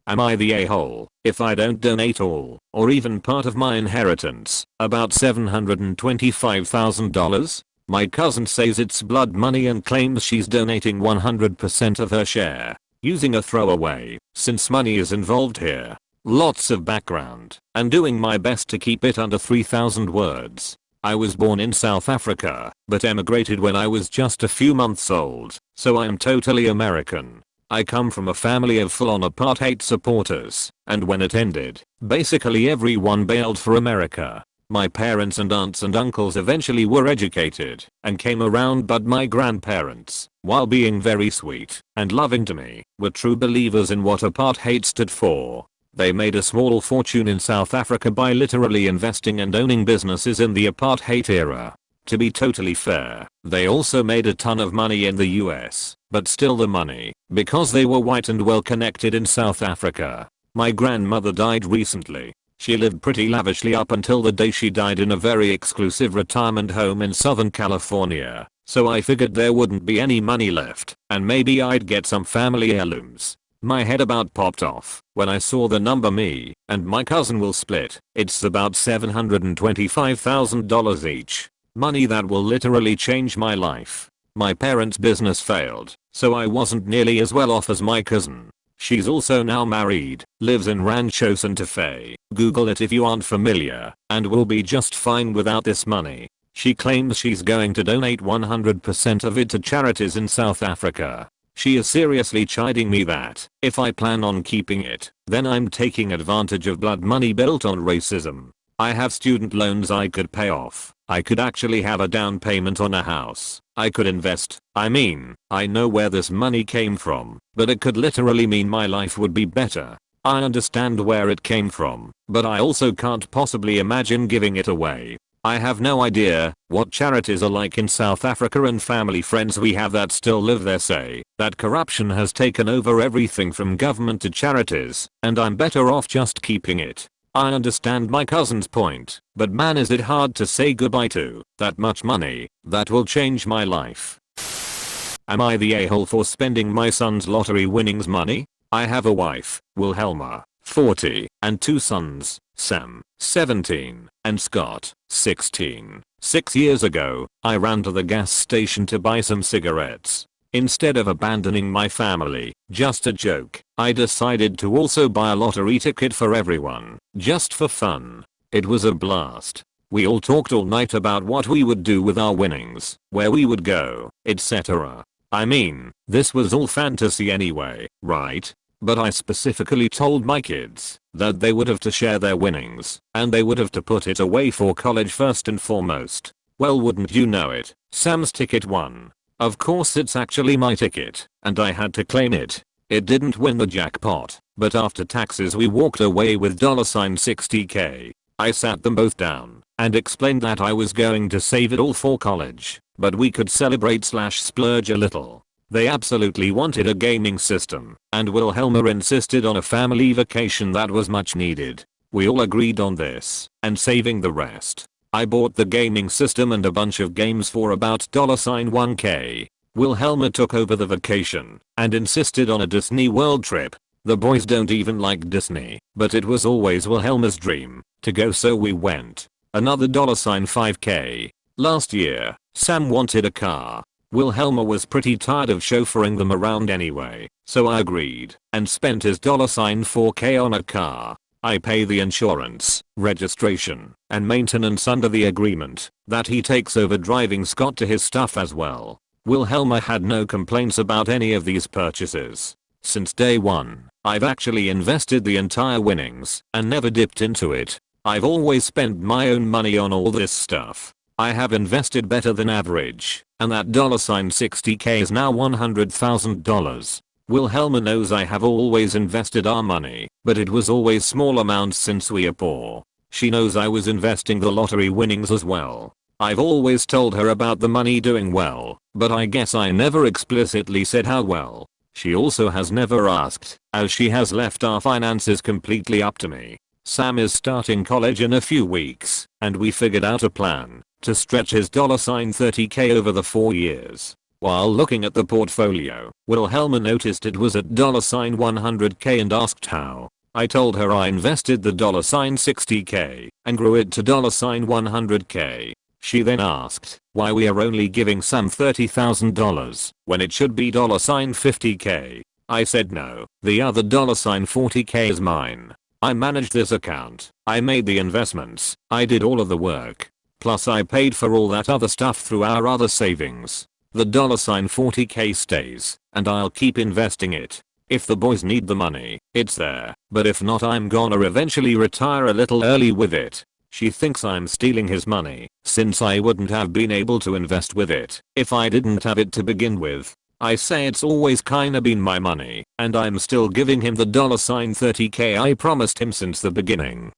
Am I the a-hole if I don't donate all, or even part of my inheritance, about $725,000? My cousin says it's blood money and claims she's donating 100% of her share, using a throwaway, since money is involved here. Lots of background, and doing my best to keep it under 3,000 words. I was born in South Africa, but emigrated when I was just a few months old, so I am totally American. I come from a family of full-on apartheid supporters, and when it ended, basically everyone bailed for America. My parents and aunts and uncles eventually were educated and came around, but my grandparents, while being very sweet and loving to me, were true believers in what apartheid stood for. They made a small fortune in South Africa by literally investing and owning businesses in the apartheid era. To be totally fair, they also made a ton of money in the US, but still the money, because they were white and well connected in South Africa. My grandmother died recently. She lived pretty lavishly up until the day she died in a very exclusive retirement home in Southern California, so I figured there wouldn't be any money left, and maybe I'd get some family heirlooms. My head about popped off when I saw the number me and my cousin will split. It's about $725,000 each. Money that will literally change my life. My parents' business failed, so I wasn't nearly as well off as my cousin. She's also now married, lives in Rancho Santa Fe, Google it if you aren't familiar, and will be just fine without this money. She claims she's going to donate 100% of it to charities in South Africa. She is seriously chiding me that, if I plan on keeping it, then I'm taking advantage of blood money built on racism. I have student loans I could pay off. I could actually have a down payment on a house. I could invest. I mean, I know where this money came from, but it could literally mean my life would be better. I understand where it came from, but I also can't possibly imagine giving it away. I have no idea what charities are like in South Africa, and family friends we have that still live there say that corruption has taken over everything from government to charities, and I'm better off just keeping it. I understand my cousin's point, but man, is it hard to say goodbye to that much money that will change my life. Am I the a-hole for spending my son's lottery winnings money? I have a wife, Wilhelma, 40, and two sons, Sam, 17, and Scott, 16. 6 years ago, I ran to the gas station to buy some cigarettes. Instead of abandoning my family, just a joke, I decided to also buy a lottery ticket for everyone, just for fun. It was a blast. We all talked all night about what we would do with our winnings, where we would go, etc. I mean, this was all fantasy anyway, right? But I specifically told my kids that they would have to share their winnings, and they would have to put it away for college first and foremost. Well, wouldn't you know it, Sam's ticket won. Of course it's actually my ticket, and I had to claim it. It didn't win the jackpot, but after taxes we walked away with $60K. I sat them both down and explained that I was going to save it all for college, but we could celebrate/splurge a little. They absolutely wanted a gaming system, and Wilhelma insisted on a family vacation that was much needed. We all agreed on this, and saving the rest. I bought the gaming system and a bunch of games for about $1K. Wilhelma took over the vacation and insisted on a Disney World trip. The boys don't even like Disney, but it was always Wilhelma's dream to go, so we went. Another $5K. Last year, Sam wanted a car. Wilhelma was pretty tired of chauffeuring them around anyway, so I agreed and spent his $4K on a car. I pay the insurance, registration, and maintenance under the agreement that he takes over driving Scott to his stuff as well. Wilhelma had no complaints about any of these purchases. Since day one, I've actually invested the entire winnings and never dipped into it. I've always spent my own money on all this stuff. I have invested better than average, and that $60K is now $100,000. Wilhelma knows I have always invested our money, but it was always small amounts since we are poor. She knows I was investing the lottery winnings as well. I've always told her about the money doing well, but I guess I never explicitly said how well. She also has never asked, as she has left our finances completely up to me. Sam is starting college in a few weeks, and we figured out a plan to stretch his $30K over the 4 years. While looking at the portfolio, Wilhelma noticed it was at $100k and asked how. I told her I invested the $60k and grew it to $100k. She then asked why we are only giving Sam $30,000 when it should be $50k. I said no, the other $40k is mine. I managed this account. I made the investments. I did all of the work. Plus I paid for all that other stuff through our other savings. The $40k stays, and I'll keep investing it. If the boys need the money, it's there, but if not I'm gonna eventually retire a little early with it. She thinks I'm stealing his money, since I wouldn't have been able to invest with it if I didn't have it to begin with. I say it's always kinda been my money, and I'm still giving him the $30k I promised him since the beginning.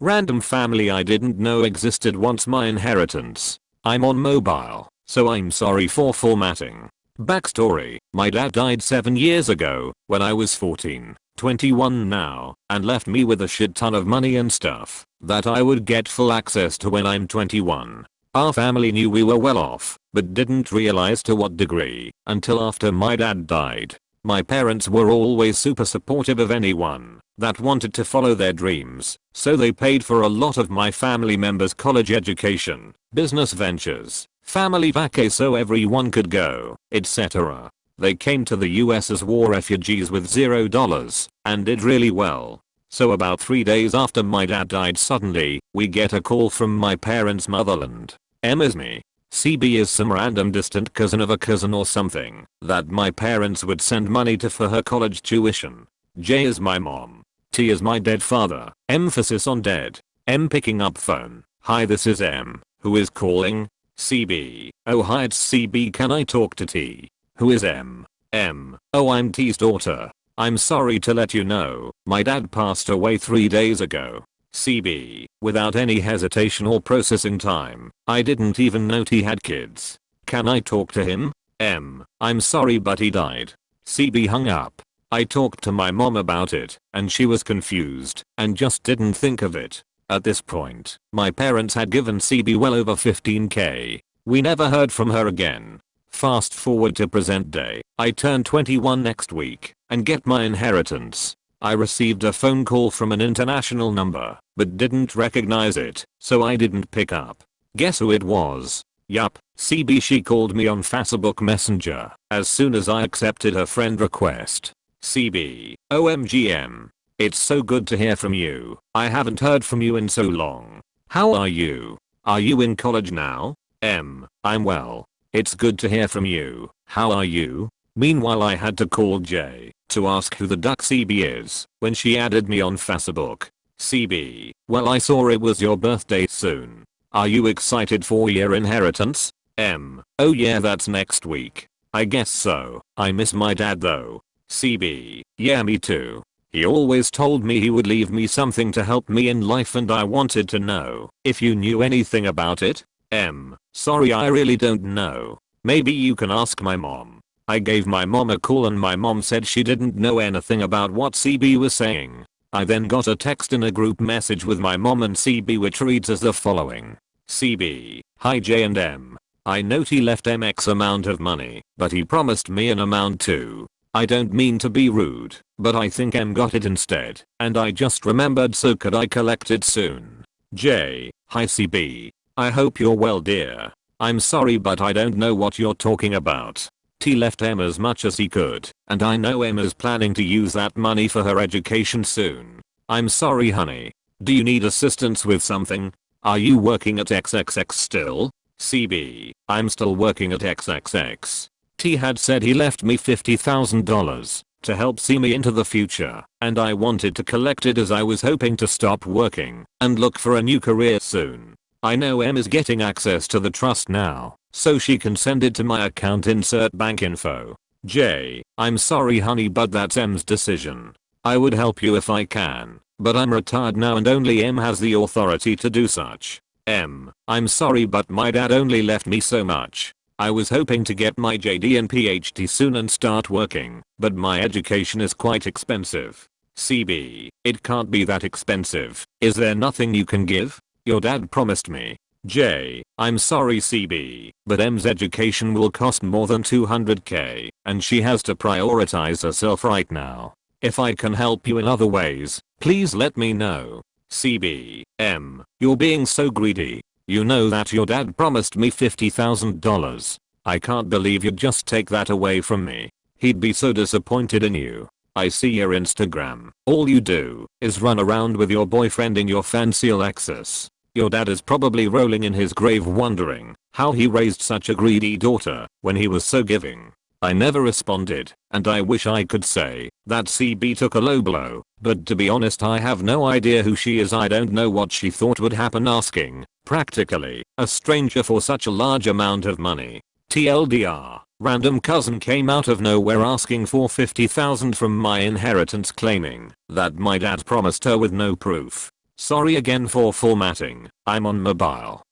Random family I didn't know existed wants my inheritance. I'm on mobile, so I'm sorry for formatting. Backstory, my dad died 7 years ago, when I was 14, 21 now, and left me with a shit ton of money and stuff that I would get full access to when I'm 21. Our family knew we were well off, but didn't realize to what degree until after my dad died. My parents were always super supportive of anyone that wanted to follow their dreams, so they paid for a lot of my family members' college education, business ventures, family vacay so everyone could go, etc. They came to the US as war refugees with $0 and did really well. So about 3 days after my dad died suddenly, we get a call from my parents' motherland. M is me. CB is some random distant cousin of a cousin or something that my parents would send money to for her college tuition. J is my mom. T is my dead father. Emphasis on dead. M picking up phone. Hi, this is M. Who is calling? CB. Oh hi, it's CB, can I talk to T? Who is M? M. Oh, I'm T's daughter. I'm sorry to let you know, my dad passed away 3 days ago. CB. Without any hesitation or processing time, I didn't even know T had kids. Can I talk to him? M. I'm sorry but he died. CB hung up. I talked to my mom about it, and she was confused, and just didn't think of it. At this point, my parents had given CB well over $15k. We never heard from her again. Fast forward to present day, I turn 21 next week, and get my inheritance. I received a phone call from an international number, but didn't recognize it, so I didn't pick up. Guess who it was? Yup, CB. She called me on Facebook Messenger, as soon as I accepted her friend request. CB, OMGM. It's so good to hear from you. I haven't heard from you in so long. How are you? Are you in college now? M. I'm well. It's good to hear from you. How are you? Meanwhile I had to call J to ask who the duck CB is when she added me on Facebook. CB, well I saw it was your birthday soon. Are you excited for your inheritance? M. Oh yeah, that's next week. I guess so. I miss my dad though. CB, yeah me too. He always told me he would leave me something to help me in life and I wanted to know if you knew anything about it. M. Sorry, I really don't know. Maybe you can ask my mom. I gave my mom a call and my mom said she didn't know anything about what CB was saying. I then got a text in a group message with my mom and CB which reads as the following. CB, hi J and M. I know he left M X amount of money, but he promised me an amount too. I don't mean to be rude, but I think M got it instead, and I just remembered, so could I collect it soon? J, hi CB. I hope you're well dear. I'm sorry but I don't know what you're talking about. T left M as much as he could, and I know M is planning to use that money for her education soon. I'm sorry honey. Do you need assistance with something? Are you working at XXX still? CB, I'm still working at XXX. T had said he left me $50,000 to help see me into the future, and I wanted to collect it as I was hoping to stop working and look for a new career soon. I know M is getting access to the trust now, so she can send it to my account, insert bank info. J, I'm sorry honey but that's M's decision. I would help you if I can, but I'm retired now and only M has the authority to do such. M, I'm sorry but my dad only left me so much. I was hoping to get my JD and PhD soon and start working, but my education is quite expensive. CB, it can't be that expensive. Is there nothing you can give? Your dad promised me. I'm sorry CB, but M's education will cost more than 200k, and she has to prioritize herself right now. If I can help you in other ways, please let me know. CB, M, you're being so greedy. You know that your dad promised me $50,000. I can't believe you'd just take that away from me. He'd be so disappointed in you. I see your Instagram. All you do is run around with your boyfriend in your fancy Lexus. Your dad is probably rolling in his grave wondering how he raised such a greedy daughter when he was so giving. I never responded, and I wish I could say that CB took a low blow, but to be honest I have no idea who she is. I don't know what she thought would happen asking, practically, a stranger for such a large amount of money. TLDR, random cousin came out of nowhere asking for $50,000 from my inheritance claiming that my dad promised her with no proof. Sorry again for formatting, I'm on mobile.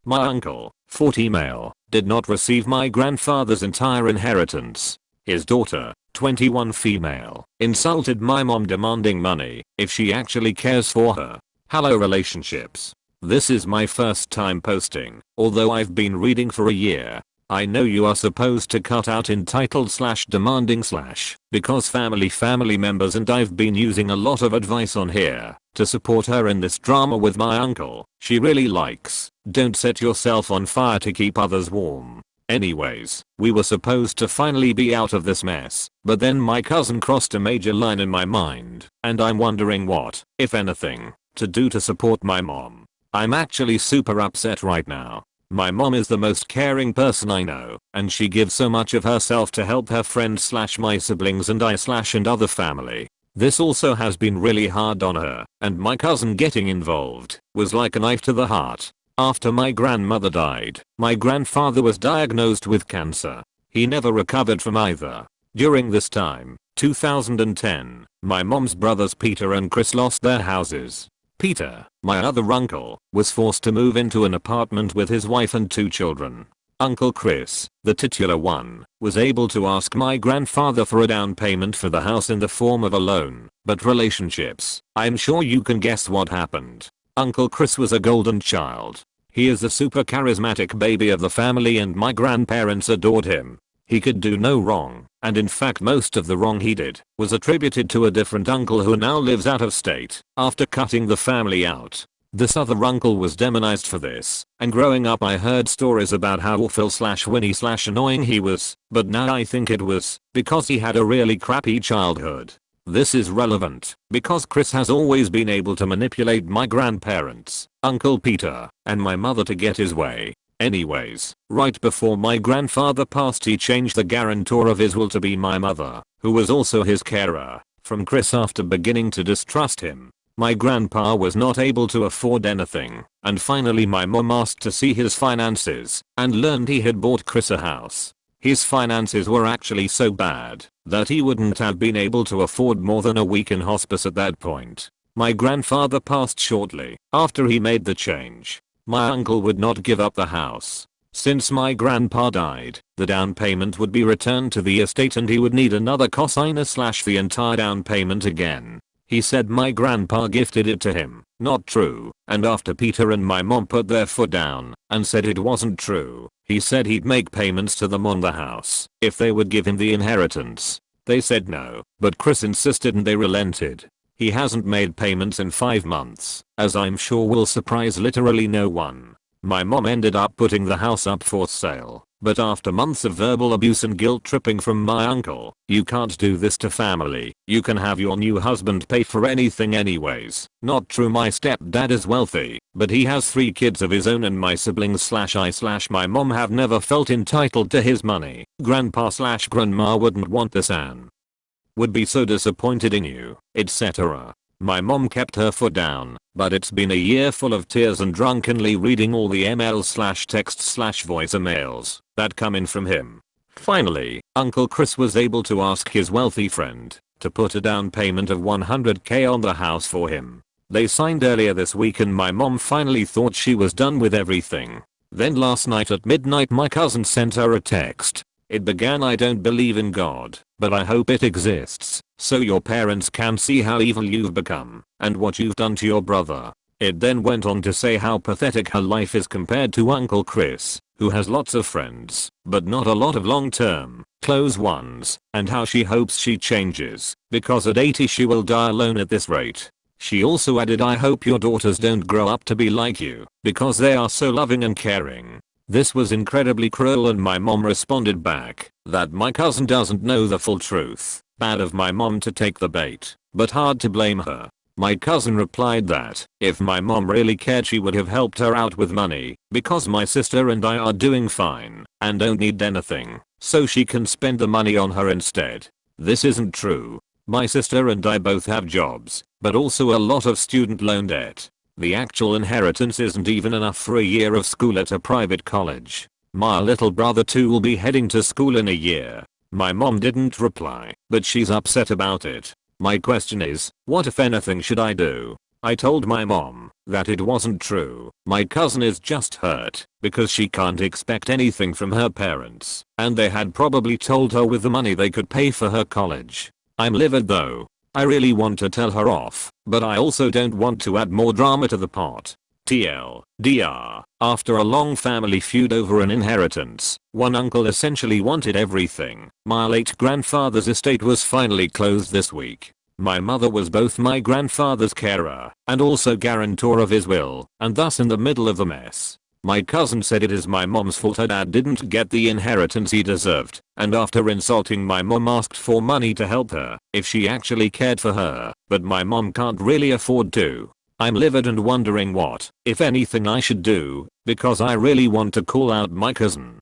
My uncle, 40 male, did not receive my grandfather's entire inheritance. His daughter, 21 female, insulted my mom demanding money if she actually cares for her. Hello relationships. This is my first time posting, although I've been reading for a year. I know you are supposed to cut out entitled/demanding/ because family members, and I've been using a lot of advice on here to support her in this drama with my uncle she really likes. Don't set yourself on fire to keep others warm. Anyways, we were supposed to finally be out of this mess, but then my cousin crossed a major line in my mind, and I'm wondering what, if anything, to do to support my mom. I'm actually super upset right now. My mom is the most caring person I know, and she gives so much of herself to help her friends/my siblings and I/and other family. This also has been really hard on her, and my cousin getting involved was like a knife to the heart. After my grandmother died, my grandfather was diagnosed with cancer. He never recovered from either. During this time, 2010, my mom's brothers Peter and Chris lost their houses. Peter, my other uncle, was forced to move into an apartment with his wife and 2 children. Uncle Chris, the titular one, was able to ask my grandfather for a down payment for the house in the form of a loan, but relationships, I'm sure you can guess what happened. Uncle Chris was a golden child. He is the super charismatic baby of the family, and my grandparents adored him. He could do no wrong, and in fact most of the wrong he did was attributed to a different uncle who now lives out of state after cutting the family out. This other uncle was demonized for this, and growing up I heard stories about how awful/winny/annoying he was, but now I think it was because he had a really crappy childhood. This is relevant because Chris has always been able to manipulate my grandparents, Uncle Peter, and my mother to get his way. Anyways, right before my grandfather passed he changed the guarantor of his will to be my mother, who was also his carer, from Chris after beginning to distrust him. My grandpa was not able to afford anything, and finally my mom asked to see his finances, and learned he had bought Chris a house. His finances were actually so bad that he wouldn't have been able to afford more than a week in hospice at that point. My grandfather passed shortly after he made the change. My uncle would not give up the house. Since my grandpa died, the down payment would be returned to the estate and he would need another cosigner/the entire down payment again. He said my grandpa gifted it to him. Not true. And after Peter and my mom put their foot down and said it wasn't true, he said he'd make payments to them on the house if they would give him the inheritance. They said no, but Chris insisted and they relented. He hasn't made payments in 5 months, as I'm sure will surprise literally no one. My mom ended up putting the house up for sale, but after months of verbal abuse and guilt tripping from my uncle, "You can't do this to family, you can have your new husband pay for anything anyways." Not true, my stepdad is wealthy, but he has 3 kids of his own and my siblings/I/my mom have never felt entitled to his money. Grandpa/grandma wouldn't want this and would be so disappointed in you, etc. My mom kept her foot down, but it's been a year full of tears and drunkenly reading all the emails/texts/voice emails that come in from him. Finally, Uncle Chris was able to ask his wealthy friend to put a down payment of 100k on the house for him. They signed earlier this week and my mom finally thought she was done with everything. Then last night at midnight my cousin sent her a text. It began, "I don't believe in God, but I hope it exists, so your parents can see how evil you've become, and what you've done to your brother. It then went on to say how pathetic her life is compared to Uncle Chris, who has lots of friends, but not a lot of long-term, close ones, and how she hopes she changes, because at 80 she will die alone at this rate. She also added, I hope your daughters don't grow up to be like you, because they are so loving and caring. This was incredibly cruel, and my mom responded back that my cousin doesn't know the full truth. Bad of my mom to take the bait, but hard to blame her. My cousin replied that if my mom really cared she would have helped her out with money, because my sister and I are doing fine and don't need anything, so she can spend the money on her instead. This isn't true. My sister and I both have jobs, but also a lot of student loan debt. The actual inheritance isn't even enough for a year of school at a private college. My little brother too will be heading to school in a year. My mom didn't reply, but she's upset about it. My question is, what if anything should I do? I told my mom that it wasn't true. My cousin is just hurt because she can't expect anything from her parents, and they had probably told her with the money they could pay for her college. I'm livid though. I really want to tell her off, but I also don't want to add more drama to the pot. TLDR, after a long family feud over an inheritance, one uncle essentially wanted everything. My late grandfather's estate was finally closed this week. My mother was both my grandfather's carer and also guarantor of his will, and thus in the middle of the mess. My cousin said it is my mom's fault her dad didn't get the inheritance he deserved, and after insulting my mom asked for money to help her if she actually cared for her, but my mom can't really afford to. I'm livid and wondering what, if anything, I should do, because I really want to call out my cousin.